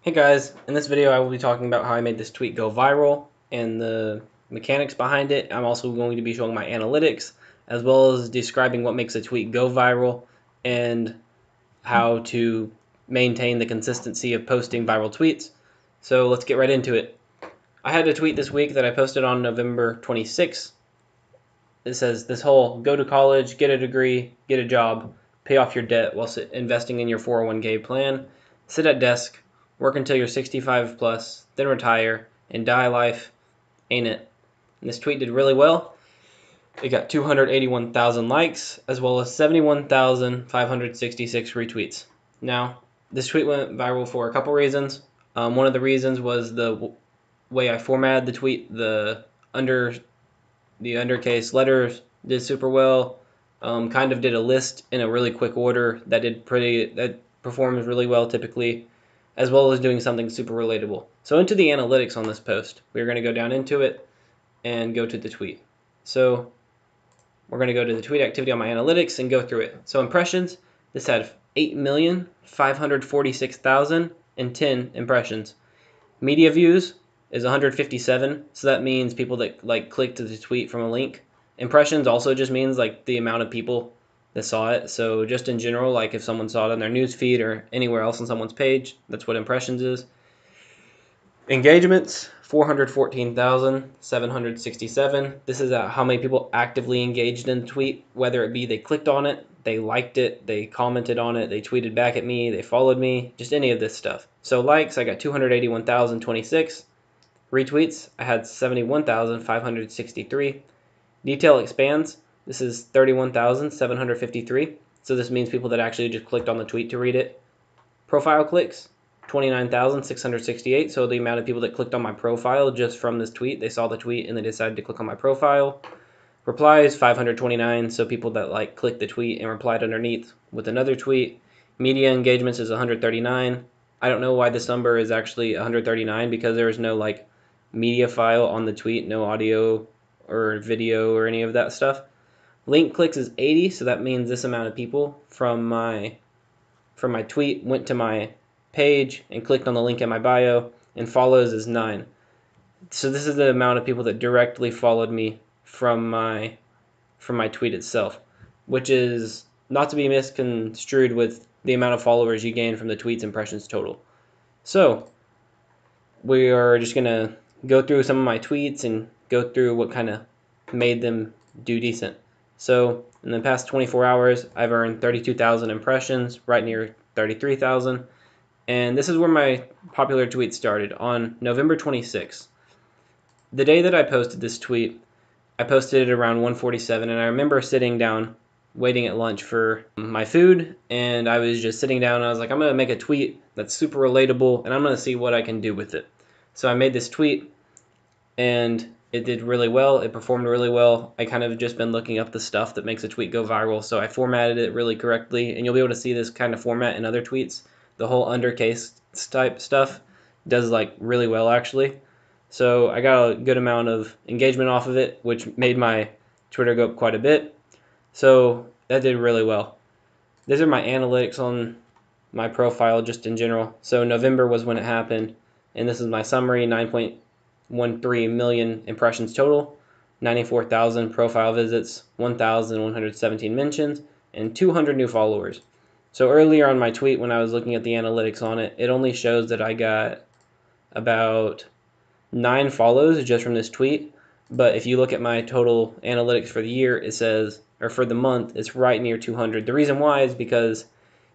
Hey guys, in this video I will be talking about how I made this tweet go viral and the mechanics behind it. I'm also going to be showing my analytics as well as describing what makes a tweet go viral and how to maintain the consistency of posting viral tweets. So let's get right into it. I had a tweet this week that I posted on November 26th. It says this whole go to college, get a degree, get a job, pay off your debt while investing in your 401k plan, sit at desk, work until you're 65 plus, then retire, and die life, ain't it? And this tweet did really well. It got 281,000 likes as well as 71,566 retweets. Now, this tweet went viral for a couple reasons. One of the reasons was the way I formatted the tweet. The undercase letters did super well. Kind of did a list in a really quick order that performs really well typically, as well as doing something super relatable. So into the analytics on this post, we're going to go down into it and go to the tweet. So we're going to go to the tweet activity on my analytics and go through it. So impressions, this had 8,546,010 impressions. Media views is 157, so that means people that click to the tweet from a link. Impressions also just means the amount of people that saw it. So just in general, if someone saw it on their news feed or anywhere else on someone's page, that's what impressions is. Engagements, 414,767. This is how many people actively engaged in the tweet, whether it be they clicked on it, they liked it, they commented on it, they tweeted back at me, they followed me, just any of this stuff. So likes, I got 281,026. Retweets, I had 71,563. Detail expands, this is 31,753. So this means people that actually just clicked on the tweet to read it. Profile clicks, 29,668. So the amount of people that clicked on my profile just from this tweet, they saw the tweet and they decided to click on my profile. Replies, 529. So people that clicked the tweet and replied underneath with another tweet. Media engagements is 139. I don't know why this number is actually 139 because there is no media file on the tweet, no audio or video or any of that stuff. Link clicks is 80, so that means this amount of people from my tweet went to my page and clicked on the link in my bio, and follows is 9. So this is the amount of people that directly followed me from my tweet itself, which is not to be misconstrued with the amount of followers you gain from the tweet's impressions total. So we are just going to go through some of my tweets and go through what kind of made them do decent. So in the past 24 hours, I've earned 32,000 impressions, right near 33,000. And this is where my popular tweet started, on November 26th. The day that I posted this tweet, I posted it around 1:47, and I remember sitting down waiting at lunch for my food, and I was just sitting down and I was like, I'm going to make a tweet that's super relatable and I'm going to see what I can do with it. So I made this tweet and it did really well. It performed really well. I kind of just been looking up the stuff that makes a tweet go viral, so I formatted it really correctly, and you'll be able to see this kind of format in other tweets. The whole undercase type stuff does really well actually. So I got a good amount of engagement off of it, which made my Twitter go up quite a bit. So that did really well. These are my analytics on my profile just in general. So November was when it happened, and this is my summary: 9.13 million impressions total, 94,000 profile visits, 1,117 mentions, and 200 new followers. So earlier on my tweet, when I was looking at the analytics on it, it only shows that I got about 9 follows just from this tweet. But if you look at my total analytics for the year, it says, or for the month, it's right near 200. The reason why is because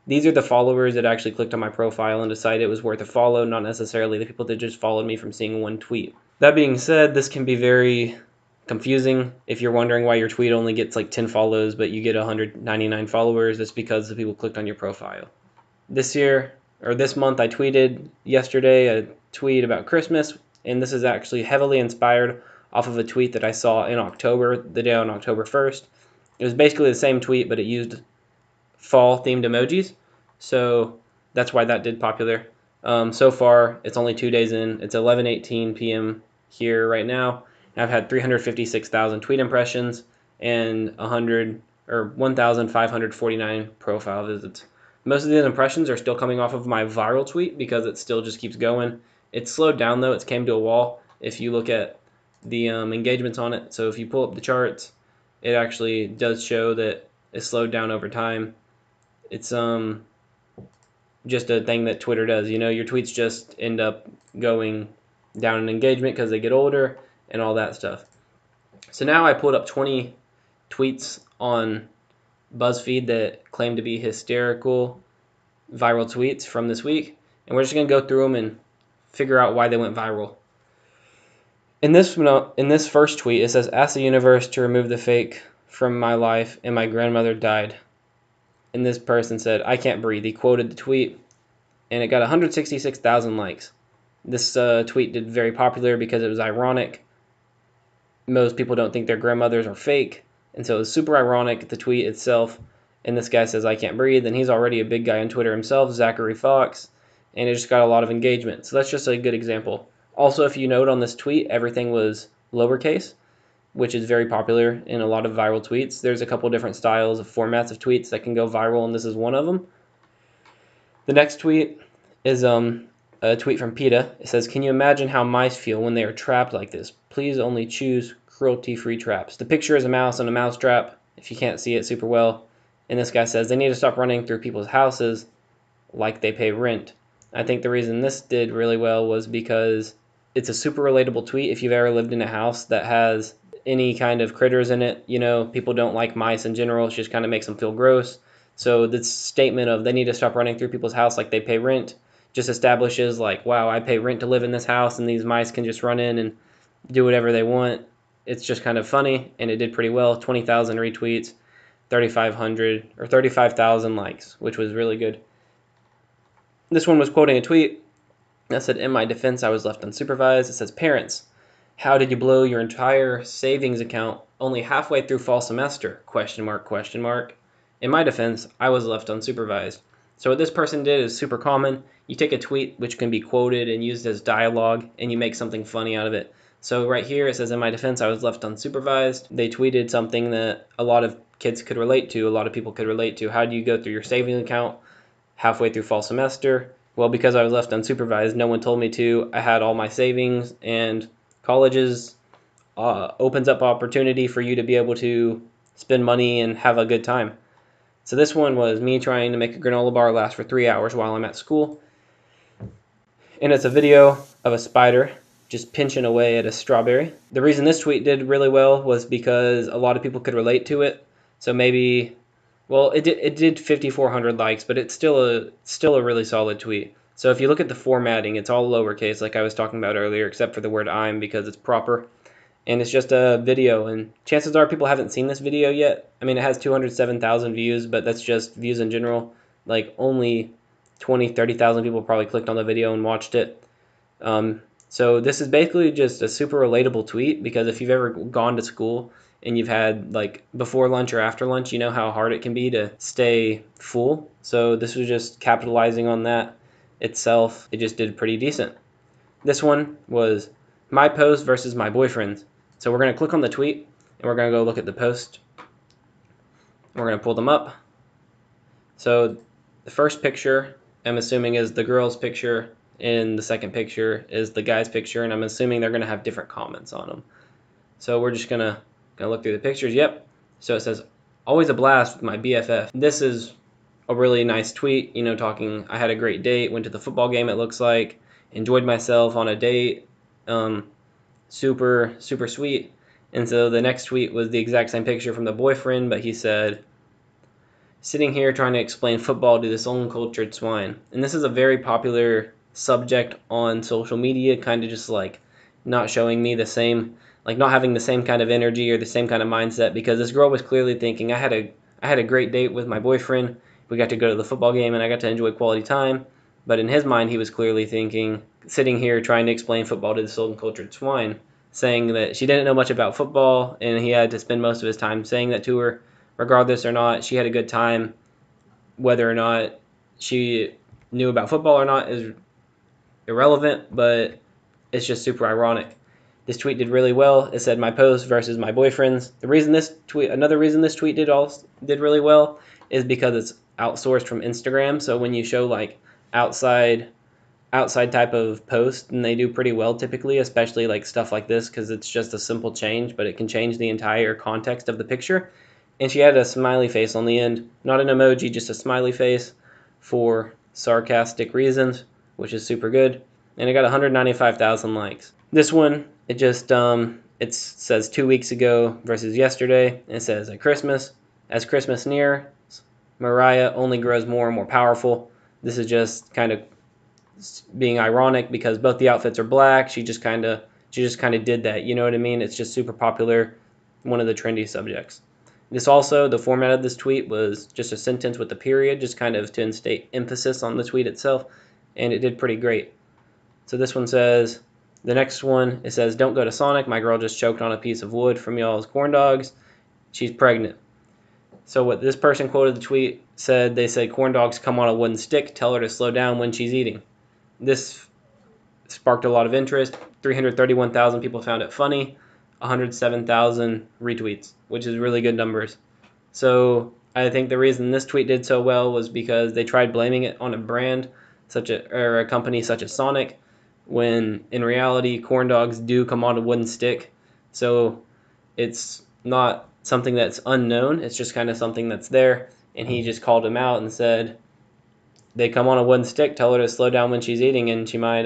these are the followers that actually clicked on my profile and decided it was worth a follow, not necessarily the people that just followed me from seeing one tweet. That being said, this can be very confusing. If you're wondering why your tweet only gets 10 follows but you get 199 followers, that's because the people clicked on your profile. This month, I tweeted yesterday a tweet about Christmas, and this is actually heavily inspired off of a tweet that I saw in October, the day on October 1st. It was basically the same tweet, but it used fall-themed emojis, so that's why that did popular. So far, it's only 2 days in. It's 11:18 p.m. here right now, and I've had 356,000 tweet impressions and 1,549 profile visits. Most of the impressions are still coming off of my viral tweet because it still just keeps going. It's slowed down though. It's came to a wall if you look at the engagements on it. So if you pull up the charts, it actually does show that it's slowed down over time. It's just a thing that Twitter does. You know, your tweets just end up going down in engagement because they get older and all that stuff. So now I pulled up 20 tweets on BuzzFeed that claim to be hysterical viral tweets from this week, and we're just going to go through them and figure out why they went viral. In this first tweet, it says, "Ask the universe to remove the fake from my life, and my grandmother died." And this person said, "I can't breathe." He quoted the tweet, and it got 166,000 likes. This tweet did very popular because it was ironic. Most people don't think their grandmothers are fake, and so it was super ironic, the tweet itself. And this guy says, "I can't breathe," and he's already a big guy on Twitter himself, Zachary Fox, and it just got a lot of engagement. So that's just a good example. Also, if you note on this tweet, everything was lowercase, which is very popular in a lot of viral tweets. There's a couple different styles of formats of tweets that can go viral, and this is one of them. The next tweet is a tweet from PETA. It says, "Can you imagine how mice feel when they are trapped like this? Please only choose cruelty-free traps." The picture is a mouse on a mouse trap, if you can't see it super well. And this guy says they need to stop running through people's houses like they pay rent. I think the reason this did really well was because it's a super relatable tweet. If you've ever lived in a house that has any kind of critters in it, you know, people don't like mice in general. It just kind of makes them feel gross. So this statement of they need to stop running through people's house like they pay rent just establishes like, wow, I pay rent to live in this house and these mice can just run in and do whatever they want. It's just kind of funny, and it did pretty well. 20,000 retweets, 3,500 or 35,000 likes, which was really good. This one was quoting a tweet that said, "In my defense, I was left unsupervised." It says, "Parents, how did you blow your entire savings account only halfway through fall semester? Question mark, question mark. In my defense, I was left unsupervised." So what this person did is super common. You take a tweet which can be quoted and used as dialogue, and you make something funny out of it. So right here it says, "In my defense, I was left unsupervised." They tweeted something that a lot of kids could relate to, a lot of people could relate to. How do you go through your savings account halfway through fall semester? Well, because I was left unsupervised, no one told me to. I had all my savings, and colleges opens up opportunity for you to be able to spend money and have a good time. So this one was me trying to make a granola bar last for 3 hours while I'm at school. And it's a video of a spider just pinching away at a strawberry. The reason this tweet did really well was because a lot of people could relate to it. So maybe, well, it did 5,400 likes, but it's still a really solid tweet. So if you look at the formatting, it's all lowercase like I was talking about earlier, except for the word "I'm" because it's proper. And it's just a video, and chances are people haven't seen this video yet. I mean, it has 207,000 views, but that's just views in general. Like only 20, 30,000 people probably clicked on the video and watched it. So this is basically just a super relatable tweet, because if you've ever gone to school and you've had like before lunch or after lunch, you know how hard it can be to stay full. So this was just capitalizing on that itself. It just did pretty decent. This one was my post versus my boyfriend's. So we're going to click on the tweet, and we're going to go look at the post. We're going to pull them up. So the first picture, I'm assuming, is the girl's picture, and the second picture is the guy's picture, and I'm assuming they're going to have different comments on them. So we're just going to look through the pictures. Yep. So it says, "Always a blast with my BFF." This is a really nice tweet, you know, talking, I had a great date, went to the football game, it looks like, enjoyed myself on a date, super sweet. And so the next tweet was the exact same picture from the boyfriend, but he said, "Sitting here trying to explain football to this uncultured swine." And this is a very popular subject on social media, kind of just like not showing me the same, like not having the same kind of energy or the same kind of mindset, because this girl was clearly thinking, I had a great date with my boyfriend, we got to go to the football game, and I got to enjoy quality time. But in his mind, he was clearly thinking, sitting here trying to explain football to this uncultured swine, saying that she didn't know much about football, and he had to spend most of his time saying that to her. Regardless or not, she had a good time. Whether or not she knew about football or not is irrelevant, but it's just super ironic. This tweet did really well. It said my post versus my boyfriend's. Another reason this tweet did really well is because it's outsourced from Instagram. So when you show like outside type of post, and they do pretty well typically, especially like stuff like this, because it's just a simple change, but it can change the entire context of the picture. And she had a smiley face on the end, not an emoji, just a smiley face for sarcastic reasons, which is super good. And it got 195,000 likes. This one, it just it says 2 weeks ago versus yesterday. It says at Christmas, as Christmas nears, Mariah only grows more and more powerful. This is just kind of being ironic because both the outfits are black. She just kind of did that. You know what I mean? It's just super popular, one of the trendy subjects. This also, the format of this tweet was just a sentence with a period, just kind of to instate emphasis on the tweet itself, and it did pretty great. So this one says, the next one, it says, don't go to Sonic. My girl just choked on a piece of wood from y'all's corn dogs. She's pregnant. So what this person quoted the tweet said, they said, corn dogs come on a wooden stick. Tell her to slow down when she's eating. This sparked a lot of interest. 331,000 people found it funny. 107,000 retweets, which is really good numbers. So I think the reason this tweet did so well was because they tried blaming it on a brand or a company such as Sonic, when in reality corn dogs do come on a wooden stick. So it's not something that's unknown. It's just kind of something that's there. And he just called him out and said, they come on a wooden stick. Tell her to slow down when she's eating, and she might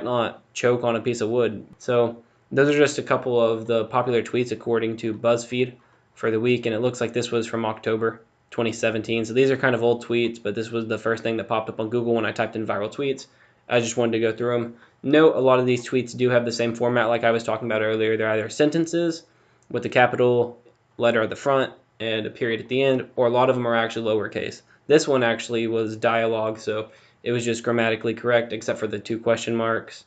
not choke on a piece of wood. So those are just a couple of the popular tweets according to BuzzFeed for the week, and it looks like this was from October 2017. So these are kind of old tweets, but this was the first thing that popped up on Google when I typed in viral tweets. I just wanted to go through them. Note, a lot of these tweets do have the same format like I was talking about earlier. They're either sentences with the capital letter at the front and a period at the end, or a lot of them are actually lowercase. This one actually was dialogue, so it was just grammatically correct except for the 2 question marks.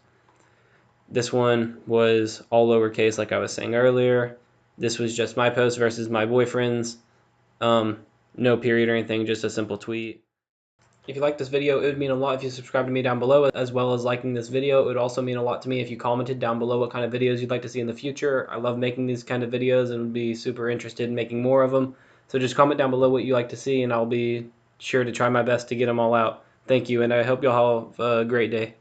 This one was all lowercase like I was saying earlier. This was just my post versus my boyfriend's. No period or anything, just a simple tweet. If you like this video, it would mean a lot if you subscribe to me down below, as well as liking this video. It would also mean a lot to me if you commented down below what kind of videos you'd like to see in the future. I love making these kind of videos and would be super interested in making more of them. So just comment down below what you like to see, and I'll be sure to try my best to get them all out. Thank you, and I hope y'all have a great day.